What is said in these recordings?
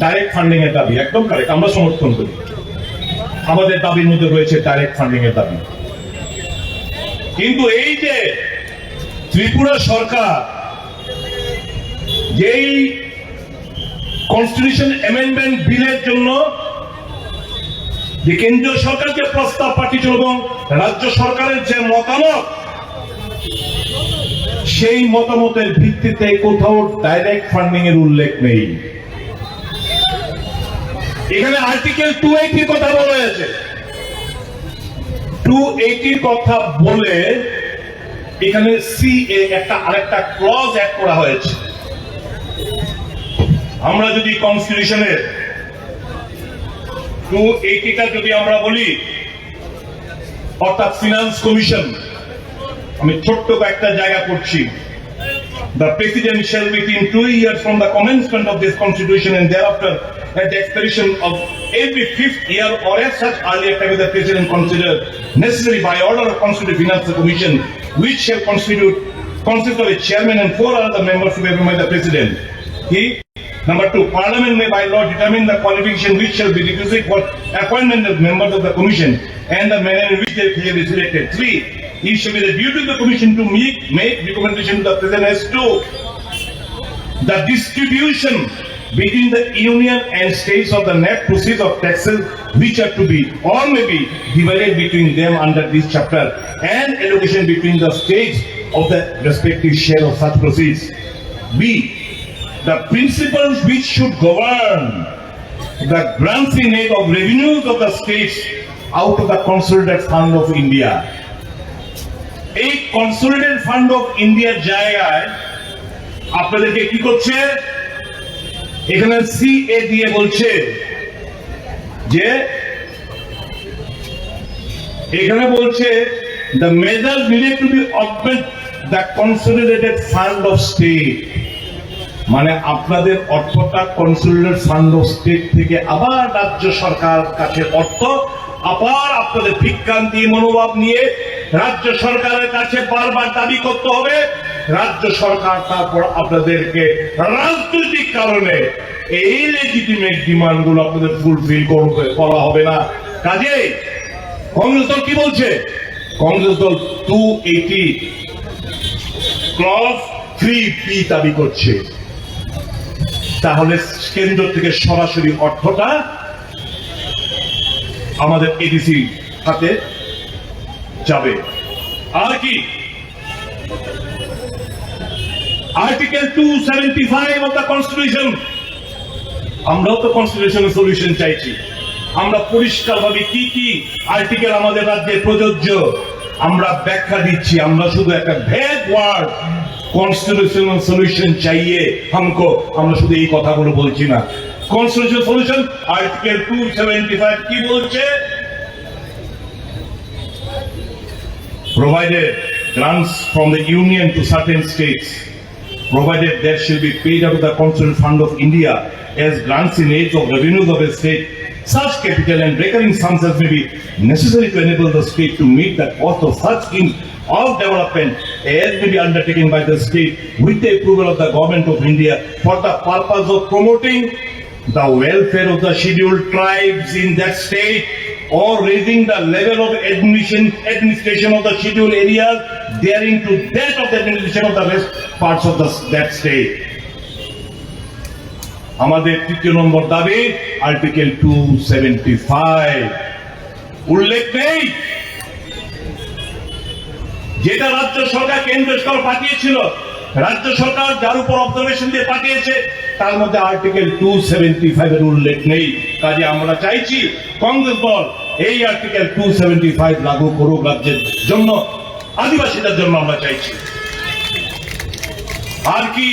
Direct funding এর দাবি একদম কারেক্ট, আমরা সমর্থন করি। আমাদের দাবির মধ্যে রয়েছে ডাইরেক্ট ফান্ডিং এর দাবি। কিন্তু এই যে ত্রিপুরা সরকার যেই কনস্টিটিউশন অ্যামেন্ডমেন্ট বিলের জন্য যে কেন্দ্রীয় সরকার যে প্রস্তাব পাঠিয়েছিল এবং রাজ্য সরকারের যে মতামত, সেই মতামতের ভিত্তিতে কোথাও ডাইরেক্ট ফান্ডিং এর উল্লেখ নেই। এখানে আর্টিকেল 280 কথা বলা হয়েছে। 280 কথা বলে এখানে সিএ একটা আরেকটা ক্লজ অ্যাড করা হয়েছে। আমরা যদি কনস্টিটিউশনের 280টা যদি আমরা বলি, অর্থাৎ ফিনান্স কমিশন, আমি ছোট্ট কয়েকটা জায়গা করছি। The President shall within 2 years from the commencement of this Constitution and thereafter at the expiration of every 5th year or as such earlier time the President consider necessary by order of Constitutional Finance Commission, which shall consist of a chairman and 4 other members to be appointed by the President. Number 2, Parliament may by law determine the qualification which shall be requisite for appointment of members of the Commission and the manner in which they shall be selected. 3, it shall be the duty of the Commission to make recommendation to the President as to the distribution between the Union and States of the net proceeds of taxes which are to be or may be divided between them under this chapter and allocation between the States of the respective share of such proceeds. B, the principles which should govern the grants in aid of revenues of the states out of the consolidated fund of India. এই consolidated fund of ইন্ডিয়ার জায়গায় আপনাদেরকে কি করছে, এখানে CA দিয়ে বলছে যে এখানে বলছে the measures needed to be augment the consolidated fund of state, মানে আপনাদের অর্থটা কনসোলিডেটেড ফান্ড অফ স্টেট থেকে আবার রাজ্য সরকার কাছে অর্থ আবার আপনাদের বিজ্ঞান্তি মনোভাব নিয়ে রাজ্য সরকারের কাছে বারবার দাবি করতে হবে। রাজ্য সরকার তারপর আপনাদেরকে রাজনৈতিক কারণে এই লেজিটিমেট ডিমান্ড গুলো আপনাদের ফুলফিল করা হবে না। কাজেই কংগ্রেস দল কি বলছে, কংগ্রেস দল 280 ক্লজ 3B দাবি করছে। তাহলে কেন্দ্র থেকে সরাসরি অর্থটা আমাদের এডিসি হাতে যাবে। আর কি আর্টিকেল 275 অফ দ্য কনস্টিটিউশন, আমরাও তো কনস্টিটিউশনের সলিউশন চাইছি। আমরা পরিষ্কারভাবে কি কি আর্টিকেল আমাদের রাজ্যে প্রযোজ্য আমরা ব্যাখ্যা দিচ্ছি। আমরা শুধু একটা ভ্যাগ ওয়ার্ড কনস্টিটিউশনাল সলিউশন চাইয়ে हमको, আমরা শুধু এই কথাগুলো বলছি না। কনস্টিটিউশনাল সলিউশন আর্টিকেল 275 কি বলছে, provided grants from the union to certain states, provided there shall be paid out of the consolidated fund of India as grants in aid of revenues of a state, such capital and recurring sums as may be necessary to enable the state to meet the cost of such schemes of development as may be undertaken by the state with the approval of the government of India for the purpose of promoting the welfare of the scheduled tribes in that state or raising the level of administration of the scheduled areas daring to that of the administration of the rest parts of that state. আমাদের তৃতীয় নম্বর দাবি article 275 উল্লেখ নেই, যেটা রাজ্য সরকার কেন্দ্র সরকার পাঠিয়েছিল, রাজ্য সরকার যার উপর অবজারভেশন দিয়ে পাঠিয়েছে তার মধ্যে আর্টিকেল 275 এর উল্লেখ নেই। কাজে আমরা চাইছি কংগ্রেস দল এই আর্টিকেল 275 লাগু করুক রাজ্যের জন্য, আদিবাসীদের জন্য আমরা চাইছি। আর কি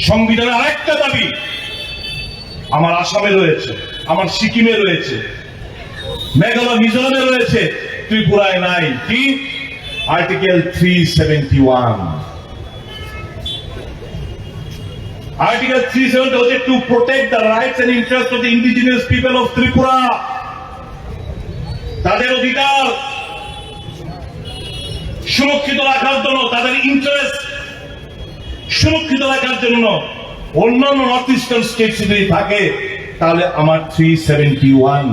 সংবিধানের আরেকটা দাবি আমার আসামে রয়েছে, আমার সিকিমে রয়েছে, মেঘালয় মিজোরামে রয়েছে, ত্রিপুরায় নাই। কি আর্টিকেল 371, আর্টিকেল 370 হচ্ছে to protect the rights and interest of the indigenous people of Tripura, তাদের অধিকার সুরক্ষিত রাখার জন্য, তাদের ইন্টারেস্ট সুরক্ষিত রাখার জন্য অন্যান্য নর্থ ইস্টার্ন স্টেট যদি থাকে তাহলে আমার 371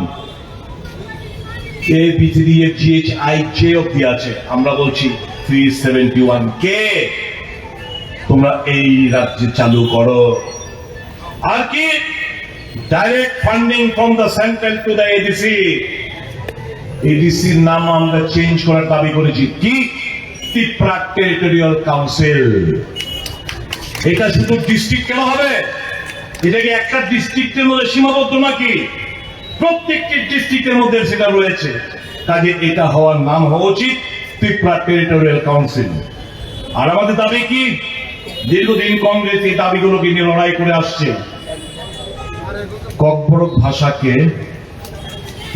A BCD E GH I J অব্দি আছে, আমরা বলছি 371 কে তোমরা এই রাজ্যে চালু করো। আর কি direct funding from the central to the ADC, এডিসির নাম আমরা চেঞ্জ করার দাবি করেছি। কি ত্রিপুরা টেরিটোরিয়াল কাউন্সিল, এটা শুধু ডিস্ট্রিক্ট কেন হবে? এটা কি একটা ডিস্ট্রিক্টের মধ্যে সীমাবদ্ধ নাকি? প্রত্যেকটি ডিস্ট্রিক্টের মধ্যে সেটা রয়েছে। কাজে এটা হওয়ার নাম হওয়া উচিত ত্রিপুরা টেরিটোরিয়াল কাউন্সিল। আর আমাদের দাবি কি? দীর্ঘদিন কংগ্রেস এই দাবিগুলোকে নিয়ে লড়াই করে আসছে। ককবরক ভাষাকে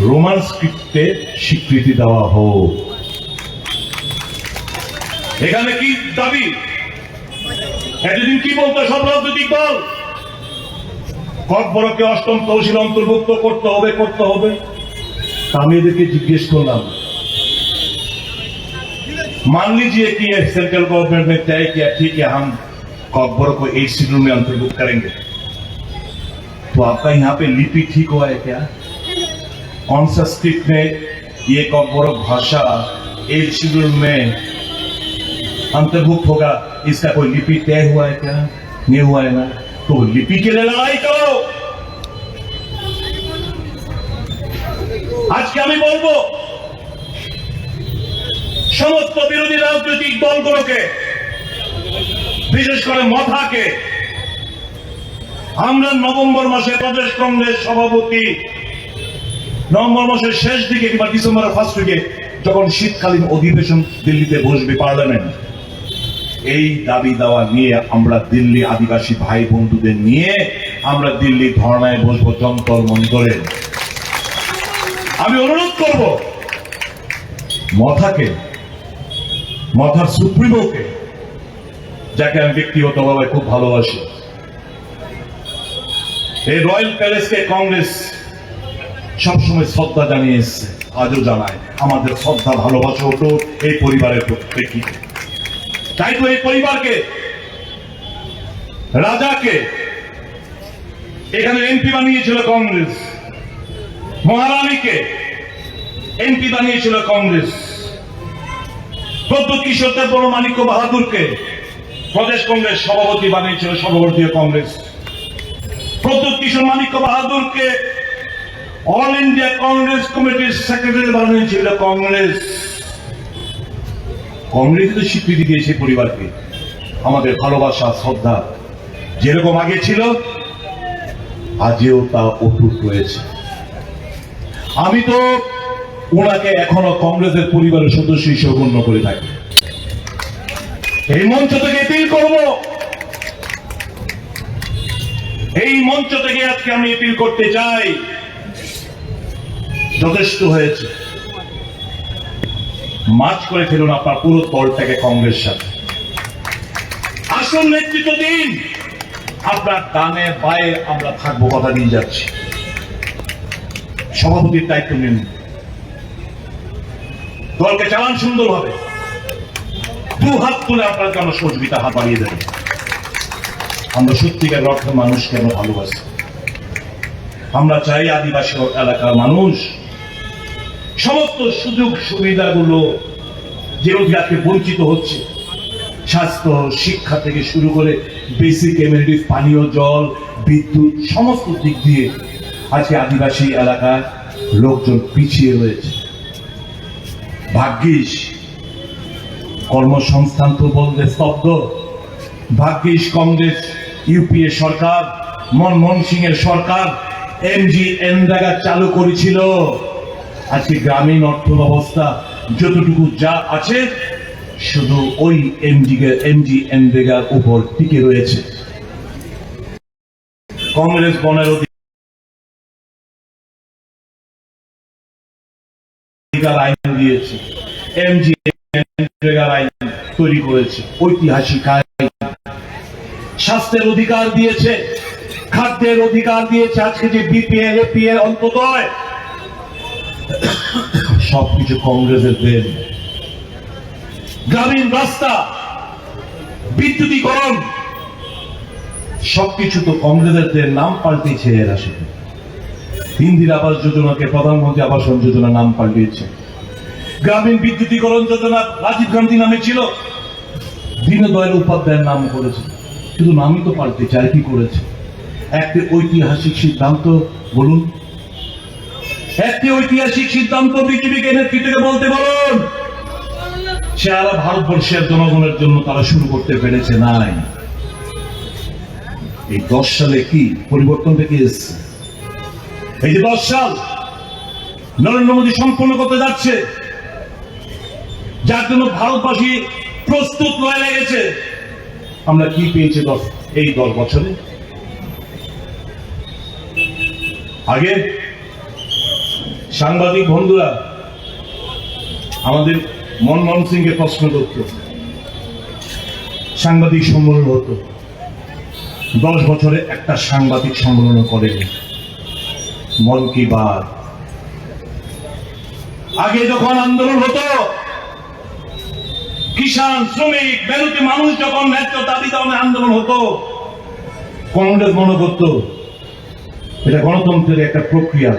রোমান স্ক্রিপ্টে স্বীকৃতি দেওয়া হোক। এখানে কি দাবি? এতদিন কি বলতো সব রাজনৈতিক দল? ককবরককে অষ্টম তহসিল অন্তর্ভুক্ত করতে হবে। আমি এদেরকে জিজ্ঞেস করলাম, मान लीजिए कि सेंट्रल गवर्नमेंट ने तय किया ठीक है हम कॉकबरक को 8 शेड्यूल में अंतर्भुक्त करेंगे, तो आपका यहाँ पे लिपि ठीक हुआ है क्या? कौन सा स्क्रिप्ट में ये कॉकबरक भाषा 8 शेड्यूल में अंतर्भुक्त होगा, इसका कोई लिपि तय हुआ है क्या? नहीं हुआ है ना, तो लिपि के लिए लड़ाई करो। आज क्या मैं बोलबो সমস্ত বিরোধী রাজনৈতিক দলগুলোকে, বিশেষ করে মথাকে, আমরা নভেম্বর মাসে প্রদেশ কংগ্রেস সভাপতি নভেম্বর মাসের শেষ দিকে কিংবা ডিসেম্বরের ফার্স্ট উইকে যখন শীতকালীন অধিবেশন দিল্লিতে বসবে পার্লামেন্ট, এই দাবি দাওয়া নিয়ে আমরা দিল্লি আদিবাসী ভাই বন্ধুদের নিয়ে আমরা দিল্লি ধর্নায় বসবো যন্তর মন্তরে। আমি অনুরোধ করব মথাকে, মথার সুপ্রিমোকে, যাকে আমি ব্যক্তিগতভাবে খুব ভালোবাসি, এই রয়্যাল প্যালেসকে কংগ্রেস সবসময় শ্রদ্ধা জানিয়ে এসছে, আজও জানায়। আমাদের শ্রদ্ধা ভালোবাসা হতো এই পরিবারের প্রেক্ষিতে। তাই তো এই পরিবারকে, রাজাকে এখানে এমপি বানিয়েছিল কংগ্রেস, মহারানীকে এমপি বানিয়েছিল কংগ্রেস, প্রদ্যোৎ কিশোর দেববর্মা মানিক্য বাহাদুরকে প্রদেশ কংগ্রেস সভাপতি বানিয়েছিল সর্বভারতীয় কংগ্রেস, প্রদ্যোৎ কিশোর মানিক্য বাহাদুরকে অল ইন্ডিয়া কংগ্রেস কমিটির সেক্রেটারি বানিয়েছিল কংগ্রেস। কংগ্রেস তো স্বীকৃতি দিয়েছে পরিবারকে। আমাদের ভালোবাসা শ্রদ্ধা যেরকম আগে ছিল আজও তা অটুট রয়েছে। আমি তো ওনাকে এখনো কংগ্রেসের পরিবারের সদস্য হিসেবে গণ্য করে থাকি। এই মঞ্চ থেকে অ্যাপিল করব, এই মঞ্চ থেকে আজকে আমি অ্যাপিল করতে চাই, যথেষ্ট হয়েছে। মার্চ করে ফেলুন আপনার পুরো দলটাকে কংগ্রেস সাথে, আসল নেতৃত্ব দিন। আপনার ডানে বায়ে আমরা থাকবো, কথা দিয়ে যাচ্ছি। সভাপতির দায়িত্ব নিন, দলকে চালান সুন্দরভাবে। দু হাত তুলে আপনার কেন সহযোগিতা হাত বাড়িয়ে দেবেন। আমরা সত্যিকার অর্থে মানুষকে আমরা ভালোবাসি। আমরা চাই আদিবাসী এলাকার মানুষ সমস্ত সুযোগ সুবিধাগুলো যেগুলো আজকে বঞ্চিত হচ্ছে, স্বাস্থ্য শিক্ষা থেকে শুরু করে বেসিক এমিনিটিস, পানীয় জল, বিদ্যুৎ, সমস্ত দিক দিয়ে আজকে আদিবাসী এলাকার লোকজন পিছিয়ে রয়েছে। ভাগ্যিস কর্মসংস্থান তো বলতে স্তব্ধ। ভাগ্যিস কংগ্রেস ইউপিএ সরকার, মনমোহন সিং এর সরকার এমজিএনরেগা চালু করেছিল। আজকে গ্রামীণ অর্থ ব্যবস্থা যতটুকু যা আছে শুধু ওই এমজিএনরেগার উপর টিকে রয়েছে। কংগ্রেস বনের অধিকার আইন দিয়েছে, এমজিএনরেগার আইন তৈরি করেছে, ঐতিহাসিক আইন। স্বাস্থ্যের অধিকার দিয়েছে, খাদ্যের অধিকার দিয়েছে। আজকে যে বিপিএল, এপিএল, অন্তদয় সবকিছু কংগ্রেসের দেন। গ্রামীণ রাস্তা, বিদ্যুতীকরণ, সবকিছু তো কংগ্রেসের নাম পাল্টেছে এরা শুধু। ইন্দিরা আবাস যোজনাকে প্রধানমন্ত্রী আবাসন যোজনা নাম পাল্টিয়েছে। গ্রামীণ বিদ্যুতীকরণ যোজনা রাজীব গান্ধী নামে ছিল, দীনদয়াল উপাধ্যায়ের নাম করেছে, শুধু নামই তো পাল্টেছে, আর কি করেছে? একটি ঐতিহাসিক সিদ্ধান্ত বলুন, একটি ঐতিহাসিক সিদ্ধান্ত বিজেপিকে নেতৃত্বকে বলতে বলুন। সারা ভারতবর্ষের জনগণের জন্য তারা শুরু করতে পেরেছে নাই। এই 10 সালে কি পরিবর্তনটা কি এসছে? এই যে 10 সাল নরেন্দ্র মোদী সম্পন্ন করতে যাচ্ছে, যার জন্য ভারতবাসী প্রস্তুত হয়ে লেগেছে, আমরা কি পেয়েছি এই 10 বছরে? আগে সাংবাদিক বন্ধুরা আমাদের মনমোহন সিংকে প্রশ্ন করত, সাংবাদিক সম্মেলন হতো, 10 বছরে একটা সাংবাদিক সম্মেলন করেনি। মন কি বাত। আগে যখন আন্দোলন হতো, কিষাণ, শ্রমিক, মেহনতি মানুষ যখন ন্যায্য দাবি দামে আন্দোলন হতো, কংগ্রেস মনে করত এটা গণতন্ত্রের একটা প্রক্রিয়া,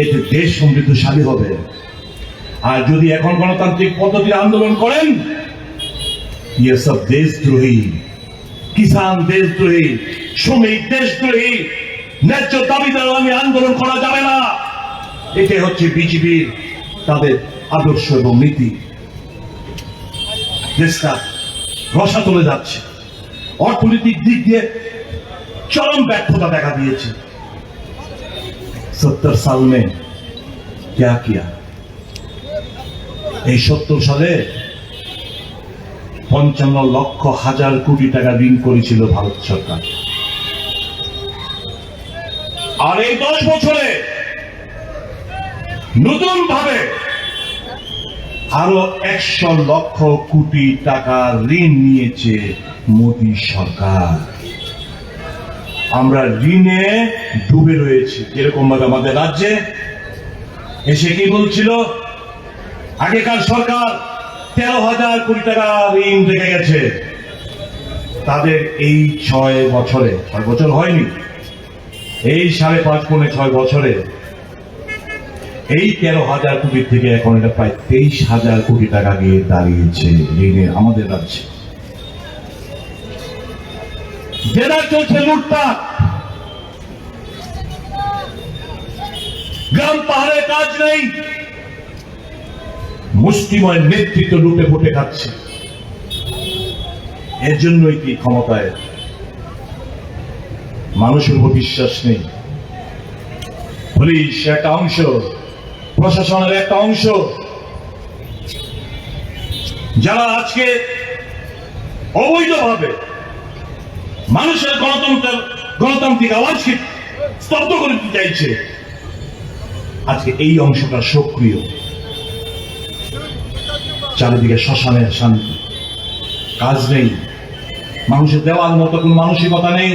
এতে দেশ সমৃদ্ধশালী হবে। আর যদি এখন গণতান্ত্রিক পদ্ধতির আন্দোলন করেন, ইয়ে সব দেশদ্রোহী, কিষাণ দেশদ্রোহী, শ্রমিক দেশদ্রোহী, ন্যায্য দাবি দামে আন্দোলন করা যাবে না। এটাই হচ্ছে বিজেপির তাদের আদর্শ এবং নীতি। দেশটা রসা চলে যাচ্ছে, অর্থনৈতিক দিক দিয়ে চরম ব্যর্থতা দেখা দিয়েছে। 70 সাল মে क्या किया? এই 70 সালে 55 লক্ষ হাজার কোটি টাকা ঋণ করেছিল ভারত সরকার। আর এই 10 বছরে নতুন ভাবে আরো 100 লক্ষ কোটি টাকা ঋণ নিয়েছে মোদী সরকার। আমরা ঋণে ডুবে রয়েছি। যেরকম ভাবে আমাদের রাজ্যে এসে কি বলছিল, আগেকার সরকার 13,000 কোটি টাকা ঋণ রেখে গেছে, তাদের এই 6 বছরে, 6 বছর হয়নি, এই 5.5 পৌনে 6 বছরে এই 13,000 কোটি থেকে এখন এটা প্রায় 23,000 কোটি টাকা গিয়ে দাঁড়িয়েছে ঋণে আমাদের রাজ্যে। যেটা চলছে লুটপাট, গ্রাম পাহাড়ে কাজ নেই, মুষ্টিময় নেতৃত্ব লুটে ফুটে খাচ্ছে। এর জন্যই কি ক্ষমতায় মানুষের উপর বিশ্বাস নেই। পুলিশ একটা অংশ, প্রশাসনের একটা অংশ, যারা আজকে অবৈধভাবে মানুষের গণতান্ত্রিক আওয়াজকে স্তব্ধ করে দিতে চাইছে, আজকে এই অংশটা সক্রিয়। চারিদিকে শ্মশানের শান্তি, কাজ নেই, মানুষের দেওয়ার মতো কোন মানসিকতা নেই,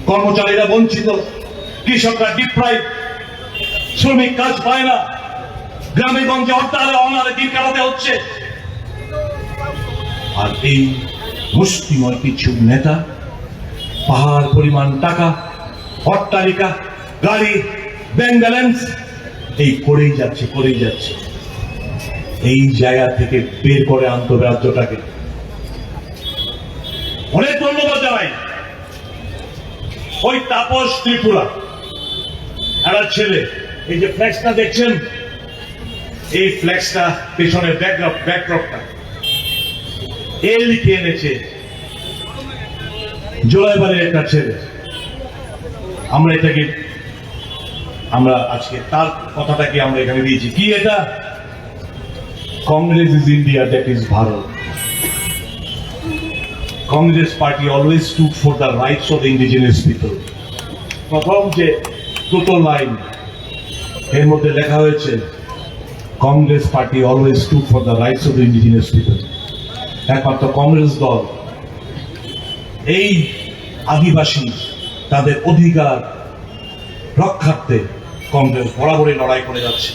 কর্মচারীরা বঞ্চিত, কৃষকরা ডিপ্রাইভ, শ্রমিক কাজ পায় না, গ্রামে গঞ্জে হরতালে অনারে দিন কাটাতে হচ্ছে। আর এই মুষ্টিময় কিছু নেতা পাহাড় পরিমাণ টাকা, অট্টালিকা, গাড়ি, ব্যাংক ব্যালেন্স এই করেই যাচ্ছে। এই জায়গা থেকে বের করে আনতে হবে রাজ্যটাকে। অনেক ধন্যবাদ জানাই ওই তাপস ত্রিপুরা একটা ছেলে, এই যে ফ্ল্যাক্সটা দেখছেন, এই ফ্ল্যাক্সটা পেছনের ব্যাকড্রপটা এ লিখে এনেছে জোলাইবাড়ির একটা ছেলে। আমরা আজকে তার কথাটাকে আমরা এখানে দিয়েছি। কি এটা? Congress is India, that is Bharat. Congress party always stood for the rights of the indigenous people. প্রথম যে দুটো লাইন এর মধ্যে লেখা হয়েছে, Congress party always stood for the rights of the indigenous people. একমাত্র কংগ্রেস দল এই আদিবাসী তাদের অধিকার রক্ষার্থে কংগ্রেস বরাবরই লড়াই করে যাচ্ছে।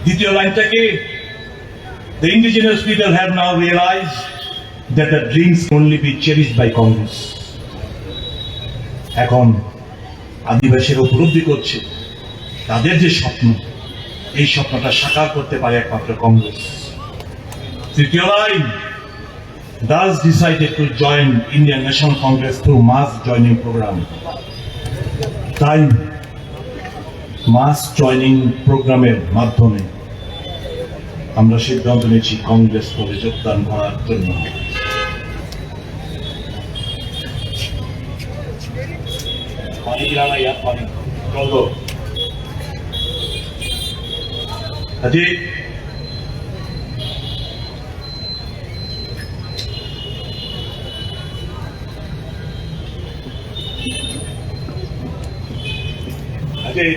দ্বিতীয় লাইনটা কি? The indigenous people have now realized that the dreams can only be cherished by Congress. এখন আদিবাসীরা উপলব্ধি করছে তাদের যে স্বপ্ন, এই স্বপ্নটা সাকার করতে পারে একমাত্র কংগ্রেস। তৃতীয় line, thus decided to join Indian National Congress through mass joining program. তাই মাস জয়নিং প্রোগ্রামের মাধ্যমে আমরা সিদ্ধান্ত নিয়েছি কংগ্রেস দলে যোগদান করার জন্য।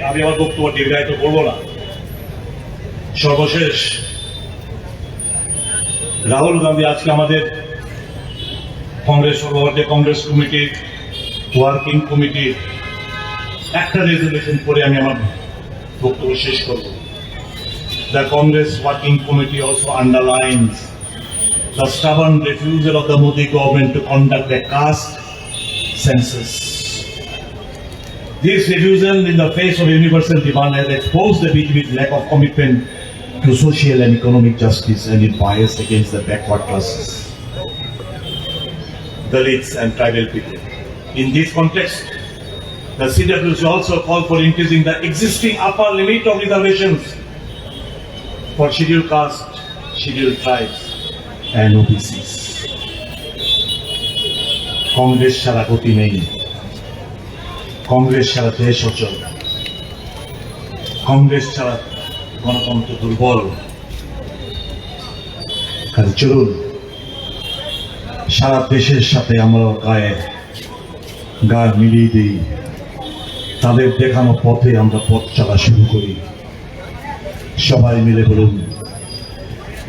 আমি আমার বক্তব্য দীর্ঘায়িত করবো না। সর্বশেষ, রাহুল গান্ধী আজকে আমাদের সর্বভারতীয় কংগ্রেস কমিটির ওয়ার্কিং কমিটির একটা রেজলিউশন করে আমি আমার বক্তব্য শেষ করব। The Congress Working Committee also underlines the stubborn refusal of the Modi government to conduct a caste census. This refusal in the face of universal demand has exposed the BJP's lack of commitment to social and economic justice and its bias against the backward classes, Dalits and tribal people. In this context, the CWC also called for increasing the existing upper limit of reservations for scheduled caste, scheduled tribes and OBCs. Congress ছাড়া গতি নেই, কংগ্রেস ছাড়া দেশ অচল, কংগ্রেস ছাড়া গণতন্ত্র দুর্বল। কাজে চলুন সারা দেশের সাথে আমরা গা মিলিয়ে দিই, তাদের দেখানো পথে আমরা পথ চলা শুরু করি। সবাই মিলে বলুন,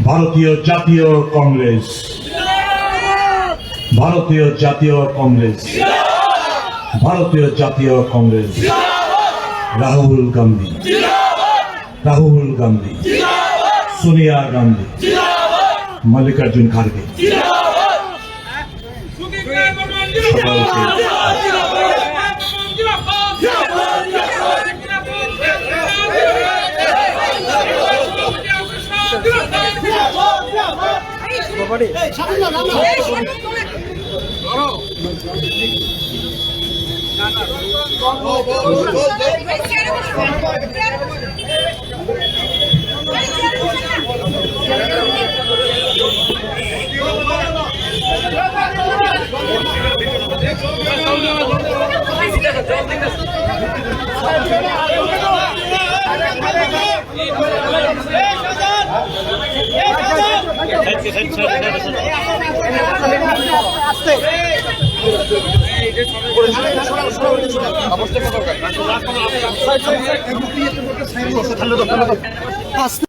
ভারতীয় জাতীয় কংগ্রেস, ভারতীয় জাতীয় কংগ্রেস, ভারতীয় জাতীয় কংগ্রেস। রাহুল গান্ধী, রাহুল গান্ধী, সোনিয়া গান্ধী, মল্লিকার্জুন খাড়গে। অবস্থা